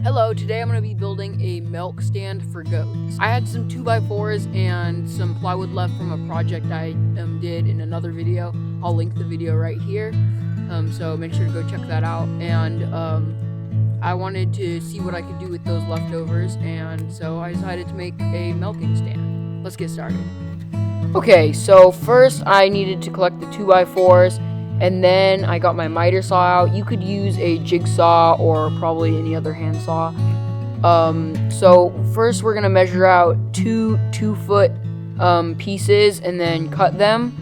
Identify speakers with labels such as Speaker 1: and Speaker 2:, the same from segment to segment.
Speaker 1: Hello, today I'm going to be building a milk stand for goats. I had some 2x4s and some plywood left from a project I did in another video. I'll link the video right here, so make sure to go check that out. And I wanted to see what I could do with those leftovers, and so I decided to make a milking stand. Let's get started. Okay, so first I needed to collect the 2x4s, and then I got my miter saw out. You could use a jigsaw or probably any other hand saw. So first we're gonna measure out two 2-foot pieces and then cut them.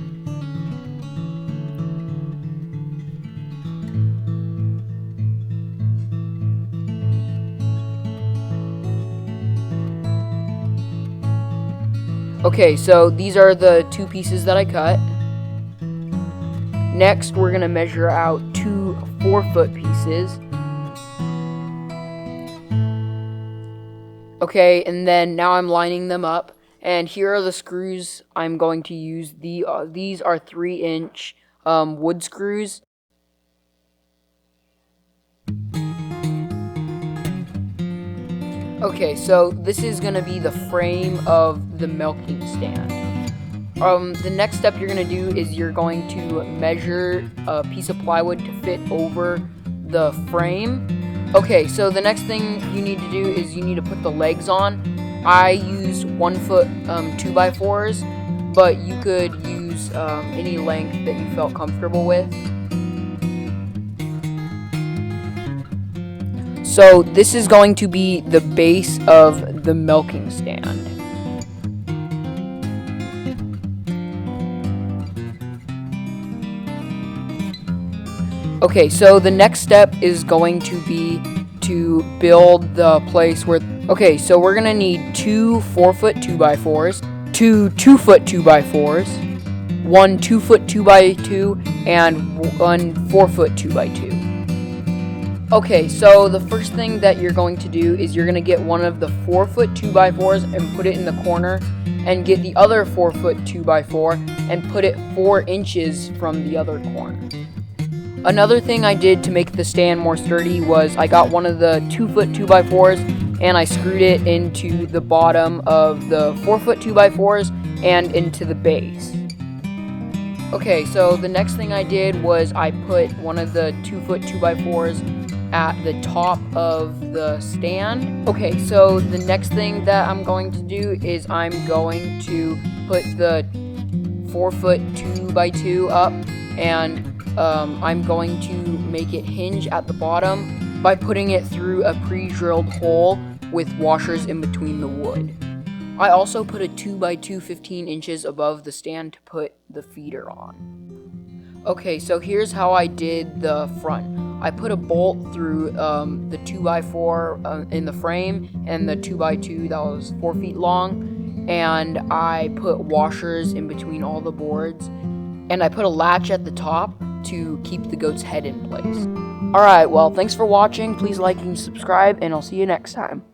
Speaker 1: Okay, so these are the 2 pieces that I cut. Next, we're going to measure out 2 4-foot pieces. Okay, and then now I'm lining them up. And here are the screws I'm going to use. These are 3-inch wood screws. Okay, so this is going to be the frame of the milking stand. The next step you're going to do is you're going to measure a piece of plywood to fit over the frame. Okay, so the next thing you need to do is you need to put the legs on. I used 1-foot 2x4s, but you could use any length that you felt comfortable with. So this is going to be the base of the milking stand. Okay, so the next step is going to be to build the place where... Okay, so we're going to need 2 4-foot 2x4s, 2 2-foot 2x4s, 1 2-foot 2x2, and 1 4-foot 2x2. Okay, so the first thing that you're going to do is you're going to get one of the 4-foot 2x4s and put it in the corner, and get the other 4-foot 2x4 and put it 4 inches from the other corner. Another thing I did to make the stand more sturdy was I got one of the 2-foot 2x4s and I screwed it into the bottom of the 4-foot 2x4s and into the base. Okay, so the next thing I did was I put one of the 2-foot 2x4s at the top of the stand. Okay, so the next thing that I'm going to do is I'm going to put the 4-foot 2x2 up, and I'm going to make it hinge at the bottom by putting it through a pre-drilled hole with washers in between the wood. I also put a 2x2 15 inches above the stand to put the feeder on. Okay, so here's how I did the front. I put a bolt through the 2x4 in the frame and the 2x2 that was 4 feet long, and I put washers in between all the boards, and I put a latch at the top to keep the goat's head in place. Alright, well, thanks for watching. Please like and subscribe, and I'll see you next time.